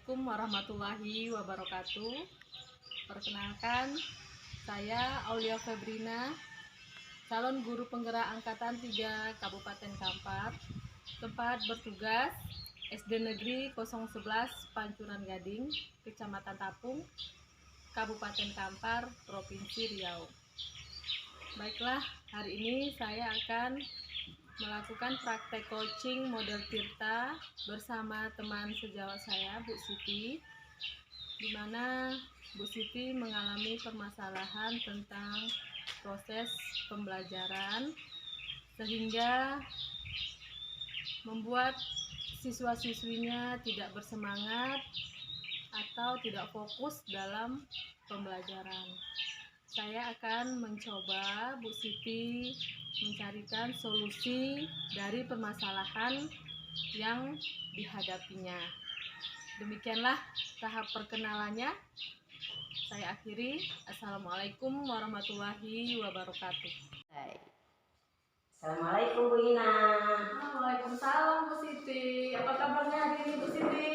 Assalamualaikum warahmatullahi wabarakatuh. Perkenalkan, saya Aulia Febrina, calon guru penggerak Angkatan 3 Kabupaten Kampar, tempat bertugas SD Negeri 011 Pancuran Gading, Kecamatan Tapung, Kabupaten Kampar, Provinsi Riau. Baiklah, hari ini saya akan melakukan praktek coaching model Tirta bersama teman sejawat saya, Bu Siti, di mana Bu Siti mengalami permasalahan tentang proses pembelajaran sehingga membuat siswa-siswinya tidak bersemangat atau tidak fokus dalam pembelajaran. Saya akan mencoba Bu Siti mencarikan solusi dari permasalahan yang dihadapinya. Demikianlah tahap perkenalannya. Saya akhiri. Assalamualaikum warahmatullahi wabarakatuh. Assalamualaikum Bu Ina. Waalaikumsalam Bu Siti. Apa kabarnya hari ini Bu Siti?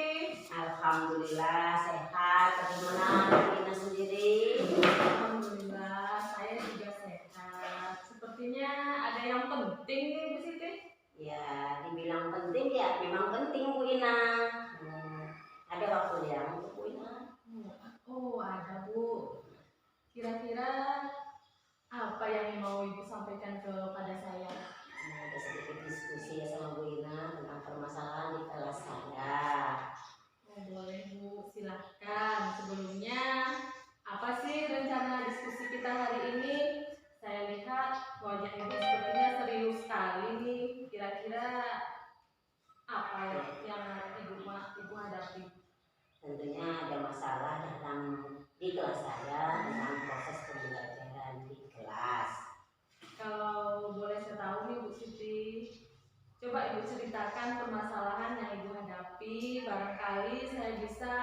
Alhamdulillah sehat. Bagaimana Bu Ina sendiri? Alhamdulillah saya juga sehat. Sepertinya ada yang penting nih Bu Siti. Ya, dibilang penting ya memang penting Bu Ina. Ada waktu ya untuk Bu Ina? Oh, ada Bu. Kira-kira apa yang mau Ibu sampaikan kepada saya? Ada sedikit diskusi ya sama Bu Ina tentang permasalahan di kelas saya. Oh, boleh Bu, silahkan. Sebelumnya, apa sih rencana diskusi kita hari ini? Saya lihat wajah Ibu sepertinya serius sekali nih. Kira-kira apa yang Ibu hadapi? Tentunya ada masalah di kelas saya tentang proses pembelajaran di kelas. Kalau boleh saya tahu nih Bu Siti, coba Ibu ceritakan permasalahan yang Ibu hadapi. Barangkali saya bisa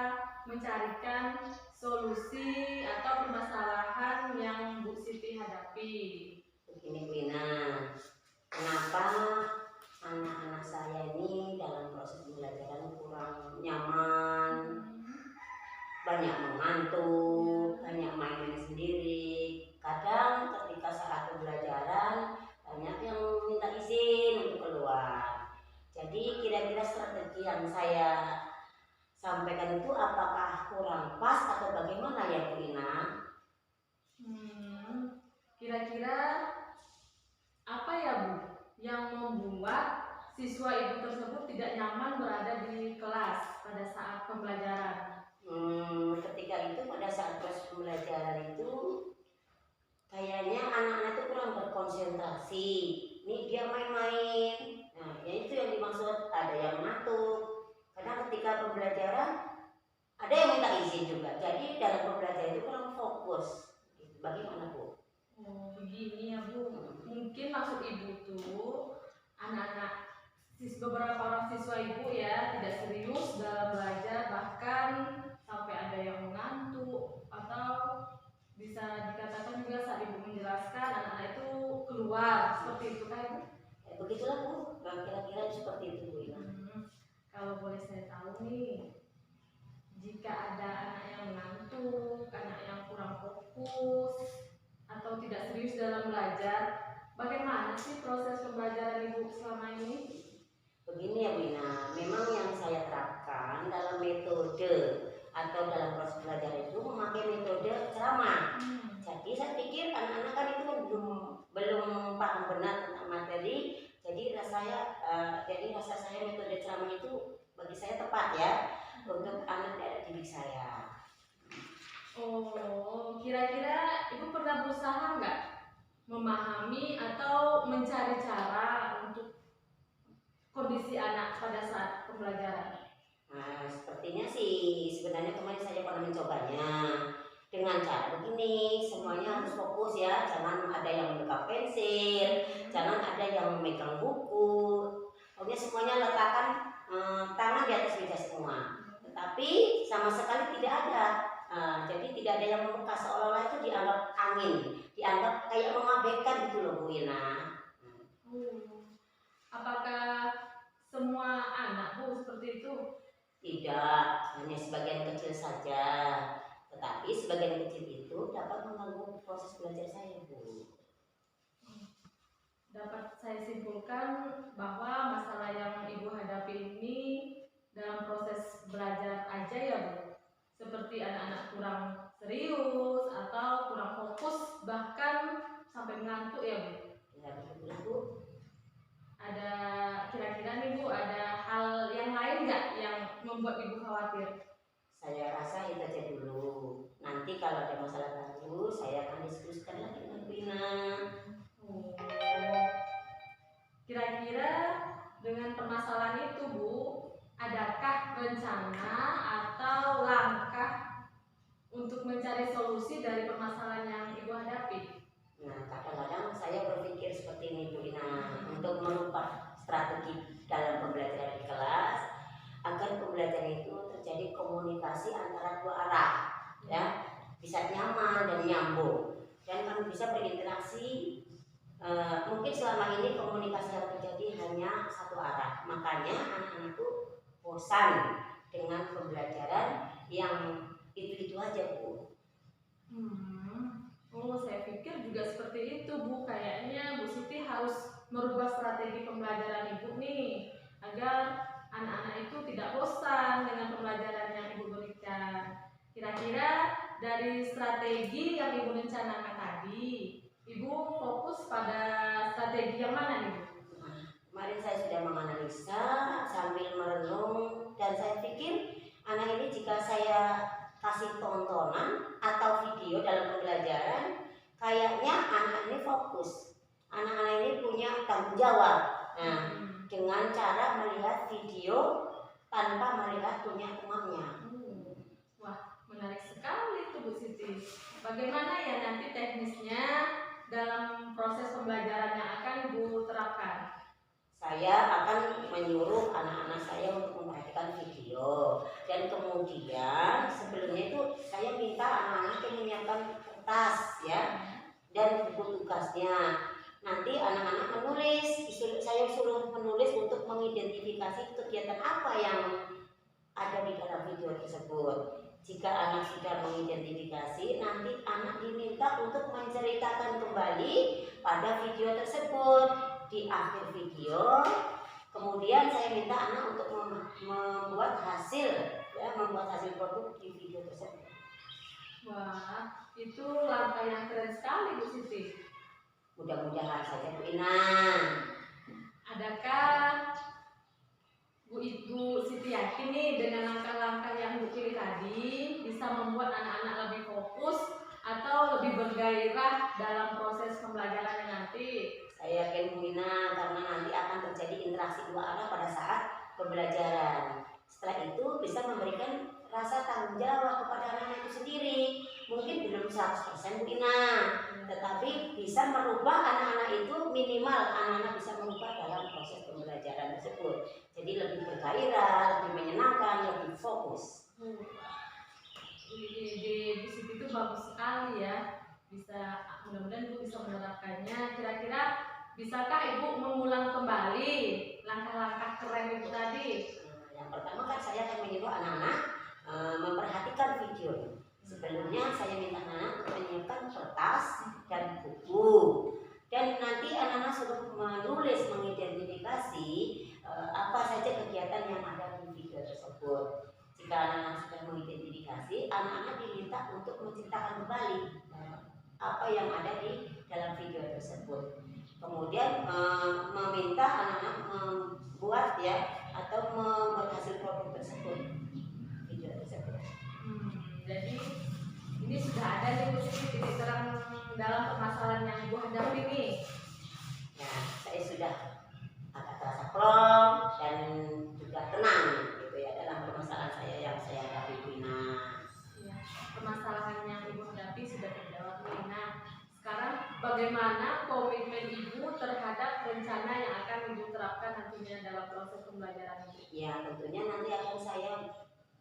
mencarikan solusi atau permasalahan yang Bu Siti hadapi. Begini Bu Ina, kenapa anak-anak saya ini dalam proses pembelajaran kurang nyaman, banyak mengantuk, banyak main-main sendiri. Kadang ketika saat pembelajaran banyak yang minta izin untuk keluar. Jadi kira-kira strategi yang saya sampaikan itu apakah kurang pas atau bagaimana ya Bu Ina? Kira-kira apa ya Bu yang membuat siswa Ibu tersebut tidak nyaman berada di kelas pada saat pembelajaran? Ketika itu pada saat proses pembelajaran itu kayaknya anak-anak itu kurang berkonsentrasi. Ini dia main-main. Nah, ya itu yang dimaksud, ada yang ngantuk. Karena ketika pembelajaran ada yang minta izin juga. Jadi dalam pembelajaran itu kurang fokus. Bagaimana Bu? Oh, begini ya Bu. Mungkin maksud Ibu tuh anak-anak beberapa orang siswa Ibu ya tidak serius dalam belajar, bahkan sampai ada yang mengantuk, atau bisa dikatakan juga saat Ibu menjelaskan anak-anak itu keluar, seperti itu kan Bu? Ya, begitulah Bu, kira-kira seperti itu Bu Ina. Kalau boleh saya tahu nih, jika ada anak yang mengantuk, anak yang kurang fokus, atau tidak serius dalam belajar, bagaimana sih proses pembelajaran Ibu selama ini? Begini ya Bu Ina, memang yang saya terapkan dalam metode atau dalam proses belajar itu memakai metode ceramah. Jadi saya pikir anak-anak kan itu belum paham benar tentang materi. Jadi rasa saya metode ceramah itu bagi saya tepat ya untuk anak didik saya. Oh, kira-kira Ibu pernah berusaha nggak memahami atau mencari cara untuk kondisi anak pada saat pembelajaran? Nah, sepertinya sih sebenarnya kemarin saya pernah mencobanya dengan cara begini, semuanya harus fokus ya, jangan ada yang memegang pensil, jangan ada yang memegang buku, pokoknya semuanya letakkan tangan di atas meja semua, tetapi sama sekali tidak ada. Jadi tidak ada yang membuka, seolah-olah itu dianggap angin, dianggap kayak mengabaikan gitu loh Bu Ina. Apakah semua anak Bu seperti itu? Tidak, hanya sebagian kecil saja, tetapi sebagian kecil itu dapat mengganggu proses belajar saya, Bu. Dapat saya simpulkan bahwa masalah yang Ibu hadapi ini dalam proses belajar aja ya Bu, seperti anak-anak kurang serius atau kurang fokus, bahkan sampai mengantuk ya Bu. Ya, betul Bu. Ada kira-kira nih Bu, ada hal yang lain nggak yang membuat Ibu khawatir? Saya rasa itu aja dulu. Nanti kalau ada masalah baru, saya akan diskusikan lagi dengan Bu Ina. Oh. Kira-kira dengan permasalahan itu Bu, adakah rencana atau langkah untuk mencari solusi dari permasalahan yang Ibu hadapi? Nah, kadang-kadang saya berpikir seperti ini Bu Ina, untuk merubah strategi dalam pembelajaran di kelas agar pembelajaran itu terjadi komunikasi antara dua arah, ya, bisa nyaman dan nyambung, dan kami bisa berinteraksi. Mungkin selama ini komunikasi yang terjadi hanya satu arah, makanya anak-anak itu bosan dengan pembelajaran yang itu aja Bu. Oh, saya pikir juga seperti itu Bu. Kayaknya Bu Siti harus merubah strategi pembelajaran Ibu nih, agar anak-anak itu tidak bosan dengan pembelajaran yang Ibu berikan. Kira-kira dari strategi yang Ibu rencanakan tadi, Ibu fokus pada strategi yang mana nih Bu? Kemarin saya sudah menganalisa sambil merenung, dan saya pikir anak ini jika saya kasih tontonan atau video dalam pembelajaran, kayaknya anak ini fokus. Anak-anak ini punya tanggung jawab. Nah, dengan cara melihat video tanpa melihat punya temannya. Wah, menarik sekali itu Bu Siti. Bagaimana ya nanti teknisnya dalam proses pembelajaran yang akan Ibu terapkan? Saya akan menyuruh anak-anak saya untuk memperhatikan video, dan kemudian sebelumnya itu saya minta anak-anak yang menyiapkan kertas ya dan buku tugasnya. Nanti anak-anak menulis, saya suruh menulis untuk mengidentifikasi kegiatan apa yang ada di dalam video tersebut. Jika anak sudah mengidentifikasi, nanti anak diminta untuk menceritakan kembali pada video tersebut. Di akhir video, kemudian saya minta anak untuk membuat hasil, ya, membuat hasil produk di video tersebut. Wah, itu langkah yang keren sekali Bu Siti. Mudah-mudahan saja Bu Ina. Adakah Ibu Siti yakin nih dengan langkah-langkah yang Bu pilih tadi bisa membuat anak-anak lebih fokus atau lebih bergairah dalam proses pembelajarannya nanti? Saya yakin Bu Ina, karena nanti akan terjadi interaksi dua arah pada saat pembelajaran. Setelah itu bisa memberikan rasa tanggung jawab kepada anak-anak itu sendiri. Mungkin belum 100% Bu Ina, tetapi bisa merubah anak-anak itu, minimal anak-anak bisa merubah dalam proses pembelajaran tersebut. Jadi lebih bergairah, lebih menyenangkan, lebih fokus. Ide Bu Siti itu bagus sekali ya. Bisa, mudah-mudahan Ibu bisa menerapkannya. Kira-kira bisakah Ibu mengulang kembali langkah-langkah keren Ibu tadi? Yang pertama kan saya akan menyuruh anak-anak memperhatikan video. Sebelumnya saya minta anak menyiapkan kertas dan buku, dan nanti anak-anak sudah menulis mengidentifikasi apa saja kegiatan yang ada di video tersebut. Jika anak-anak sudah mengidentifikasi, anak-anak diminta untuk menceritakan kembali apa yang ada di dalam video tersebut. Kemudian meminta anak-anak membuat ya, atau membuat hasil produk tersebut, video tersebut. Jadi ini sudah ada nih Bu Siti titik terang dalam permasalahan yang Ibu hadapi nih. Ya, saya sudah agak terasa plong dan juga tenang gitu ya dalam permasalahan saya yang saya hadapi Bu Ina. Ya, permasalahan yang Ibu hadapi sudah terjawab Bu Ina. Sekarang bagaimana komitmen Ibu terhadap rencana yang akan Ibu terapkan nantinya dalam proses pembelajaran Ibu? Ya, tentunya nanti akan saya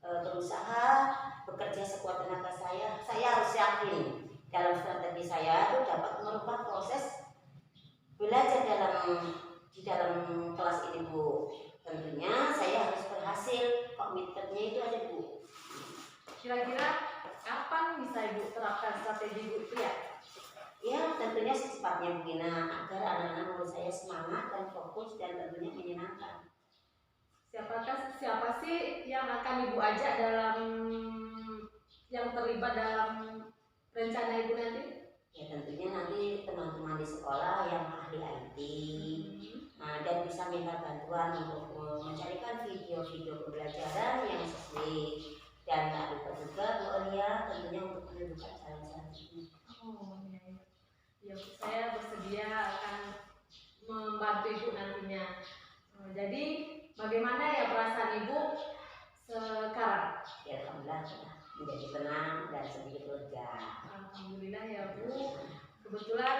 berusaha bekerja sekuat tenaga saya. Saya harus yakin dalam strategi saya itu dapat merubah proses belajar di dalam kelas ini Bu. Tentunya saya harus berhasil, komitmennya itu aja Bu. Kira-kira kapan bisa Ibu terapkan strategi Bu itu ya? Ya tentunya secepatnya Bu Ina, agar anak-anak menurut saya semangat dan fokus dan tentunya menyenangkan. Siapa sih yang akan Ibu ajak dalam yang terlibat dalam rencana Ibu nanti? Ya tentunya nanti teman-teman di sekolah yang ahli IT dan bisa minta bantuan untuk mencarikan video-video pembelajaran yang sesuai, dan tak lupa juga Bu Olia tentunya untuk menunjukkan jalan-jalan ini. Oh iya, ya, saya bersedia akan membantu Ibu nantinya. Jadi bagaimana ya perasaan Ibu sekarang? Ya alhamdulillah sudah menjadi tenang dan sedikit lega. Alhamdulillah ya Bu. Kebetulan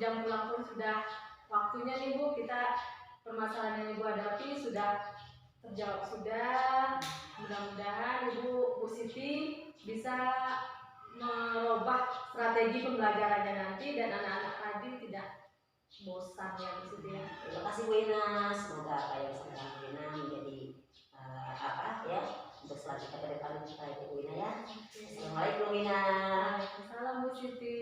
jam pulang pun sudah waktunya nih Bu. Kita permasalahan yang Ibu hadapi sudah terjawab sudah. Mudah-mudahan Bu Siti bisa merubah strategi pembelajarannya nanti dan anak-anak tadi tidak bosan ya Bu Siti ya. Terima kasih Bu Ina, semoga apa yang disampaikan Bu Ina menjadi untuk selanjutnya ke depan kita Bu Ina ya. Assalamualaikum Bu Ina. Waalaikumsalam Bu Siti.